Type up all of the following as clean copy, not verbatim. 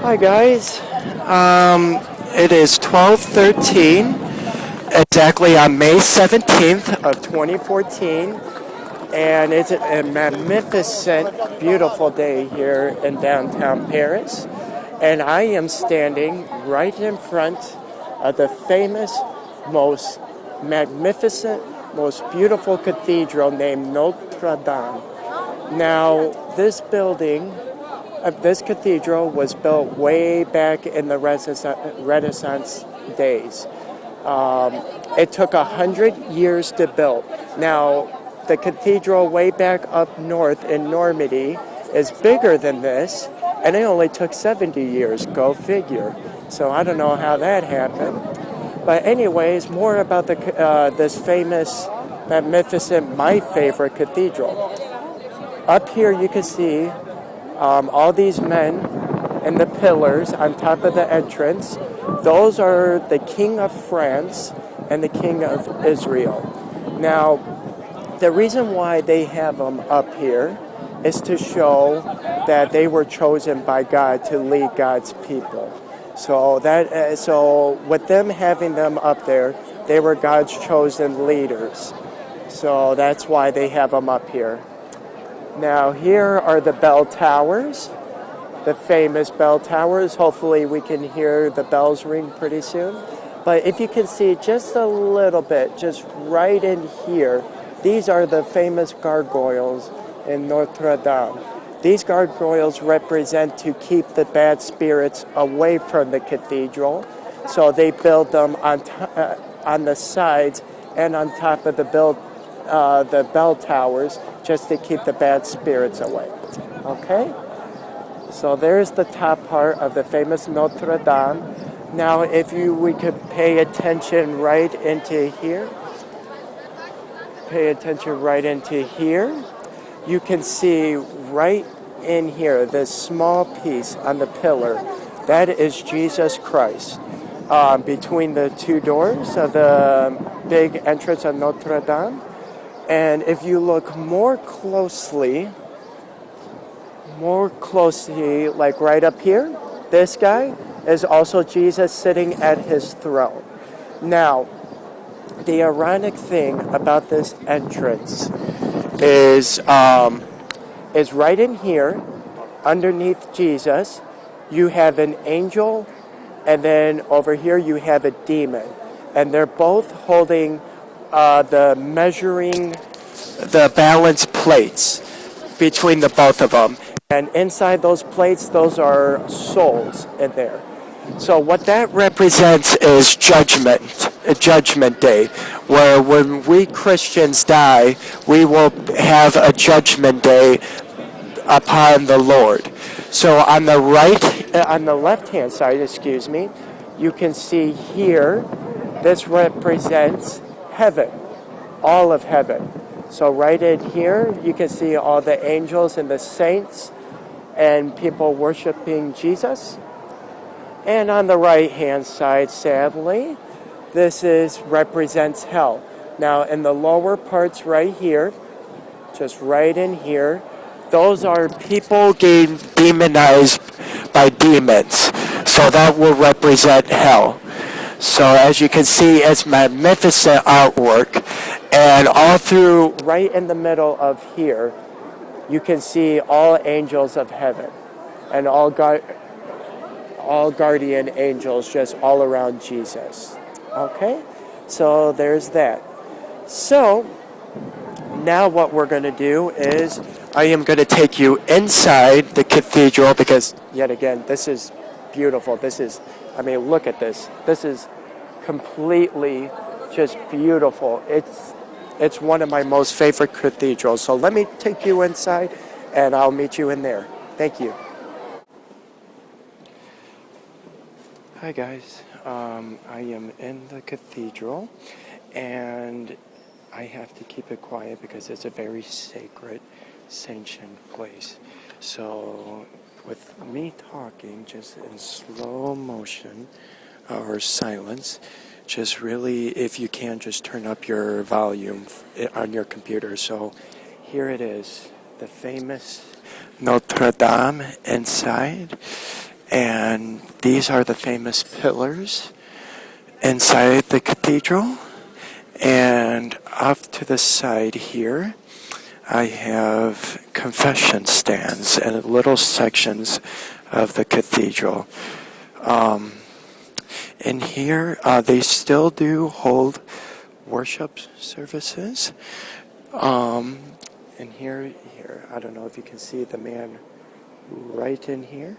Hi guys. It is 12:13 exactly on May 17th of 2014, and it's a magnificent, beautiful day here in downtown Paris. And I am standing right in front of the famous, most magnificent, most beautiful cathedral named Notre Dame. Now, this cathedral was built way back in the Renaissance days. It took 100 years to build. Now, the cathedral way back up north in Normandy is bigger than this, and it only took 70 years. Go figure. So I don't know how that happened. But anyways, more about this famous, magnificent, my favorite cathedral. Up here you can see all these men and the pillars on top of the entrance. Those are the King of France and the King of Israel. Now, the reason why they have them up here is to show that they were chosen by God to lead God's people. So with them having them up there, they were God's chosen leaders. So that's why they have them up here. Now here are the bell towers, the famous bell towers. Hopefully we can hear the bells ring pretty soon. But if you can see just a little bit, just right in here, these are the famous gargoyles in Notre Dame. These gargoyles represent to keep the bad spirits away from the cathedral. So they build them on the sides and on top of the bell towers, just to keep the bad spirits away. Okay? So there's the top part of the famous Notre Dame. Now, if we could pay attention right into here. Pay attention right into here. You can see right in here, this small piece on the pillar, that is Jesus Christ. Between the two doors of the big entrance of Notre Dame. And if you look more closely, like right up here, this guy is also Jesus sitting at his throne. Now, the ironic thing about this entrance is right in here, underneath Jesus, you have an angel, and then over here you have a demon. And they're both holding the balance plates between the both of them. And inside those plates, those are souls in there. So what that represents is judgment day, where when we Christians die, we will have a judgment day upon the Lord. So on the left-hand side, you can see here, this represents heaven, all of heaven. So right in here, you can see all the angels and the saints and people worshiping Jesus. And on the right-hand side, sadly, this represents hell. Now, in the lower parts right here, just right in here, those are people getting demonized by demons. So that will represent hell. So as you can see, it's magnificent artwork. And all through, right in the middle of here, you can see all angels of heaven. And all guardian angels just all around Jesus. Okay? So there's that. So now what we're going to do is I am going to take you inside the cathedral because, yet again, this is beautiful. Look at this. This is completely just beautiful. It's one of my most favorite cathedrals. So let me take you inside and I'll meet you in there. Thank you. Hi guys. I am in the cathedral and I have to keep it quiet because it's a very sacred, sanctioned place. So with me talking just in slow motion or silence, just really, if you can, just turn up your volume on your computer. So here it is, the famous Notre Dame inside. And these are the famous pillars inside the cathedral. And off to the side here, I have confession stands and little sections of the cathedral. In here, they still do hold worship services. And here, I don't know if you can see the man right in here.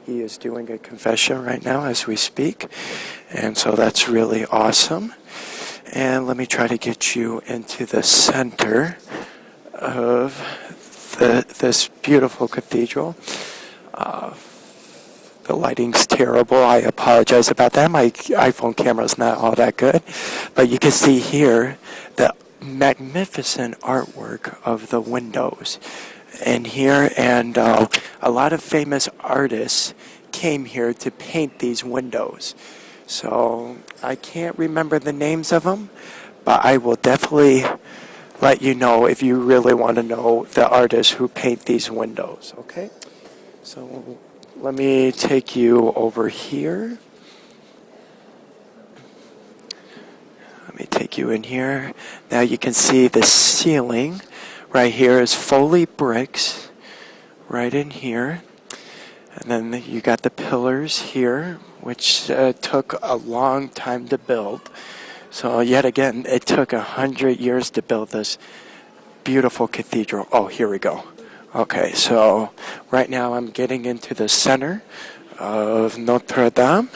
He is doing a confession right now as we speak. And so that's really awesome. And let me try to get you into the center of this beautiful cathedral. The lighting's terrible. I apologize about that. My iPhone camera's not all that good. But you can see here the magnificent artwork of the windows in here. And a lot of famous artists came here to paint these windows. So I can't remember the names of them, but I will definitely let you know if you really want to know the artists who paint these windows, okay? So let me take you over here. Let me take you in here. Now you can see the ceiling right here is Foley bricks right in here. And then you got the pillars here, which took a long time to build. So yet again, it took 100 years to build this beautiful cathedral. Oh, here we go. Okay, so right now I'm getting into the center of Notre Dame.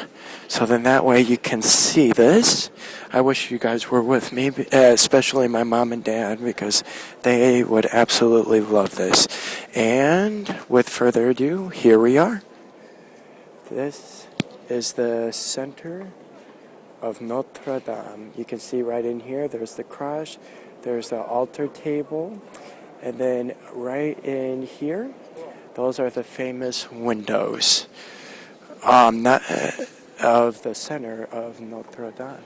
So then that way you can see this. I wish you guys were with me, especially my mom and dad, because they would absolutely love this. And with further ado, here we are. This is the center of Notre Dame. You can see right in here, there's the cross, there's the altar table, and then right in here, those are the famous windows of the center of Notre Dame.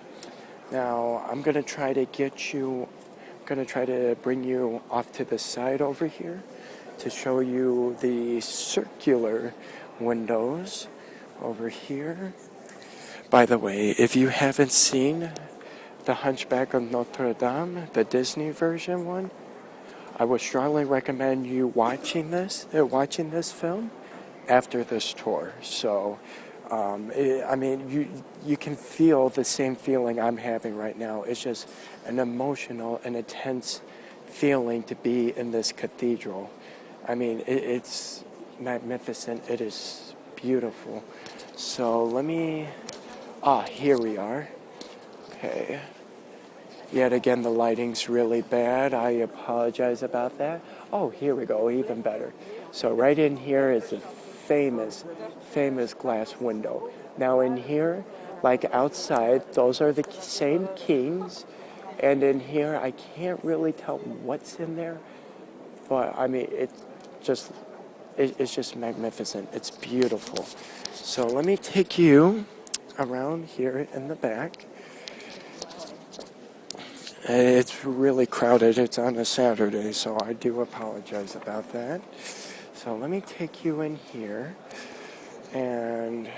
Now, I'm going to try to bring you off to the side over here to show you the circular windows over here. By the way, if you haven't seen The Hunchback of Notre Dame, the Disney version one, I would strongly recommend you watching this film after this tour. So, you can feel the same feeling I'm having right now. It's just an emotional and intense feeling to be in this cathedral. I mean, it's magnificent. It is beautiful. So here we are. Okay. Yet again, the lighting's really bad. I apologize about that. Oh, here we go, even better. So right in here is a famous glass window. Now in here, like outside, those are the same kings. And in here, I can't really tell what's in there. But, I mean, it's just magnificent. It's beautiful. So let me take you around here in the back. It's really crowded. It's on a Saturday, so I do apologize about that. So let me take you in here. And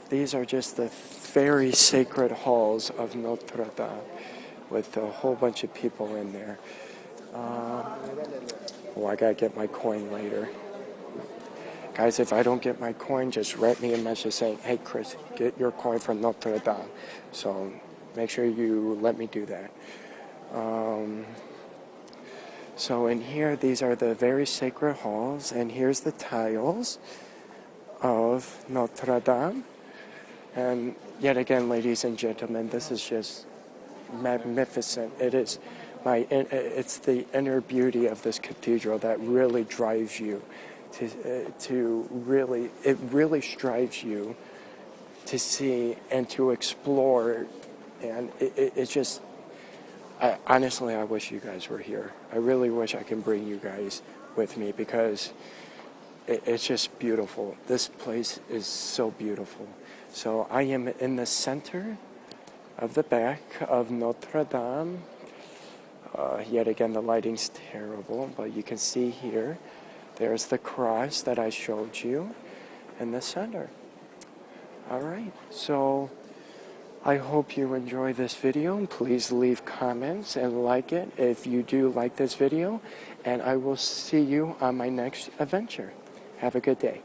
these are just the very sacred halls of Notre Dame with a whole bunch of people in there. I gotta get my coin later. Guys, if I don't get my coin, just write me a message saying, hey, Chris, get your coin from Notre Dame. So make sure you let me do that. So in here, these are the very sacred halls, and here's the tiles of Notre Dame. And yet again, ladies and gentlemen, this is just magnificent. It's the inner beauty of this cathedral that really drives you it really strives you to see and to explore. And it's just, honestly, I wish you guys were here. I really wish I can bring you guys with me because it's just beautiful. This place is so beautiful. So I am in the center of the back of Notre Dame. Yet again, the lighting's terrible, but you can see here, there's the cross that I showed you. in the center. All right, so I hope you enjoy this video. Please leave comments and like it if you do like this video, and I will see you on my next adventure. Have a good day.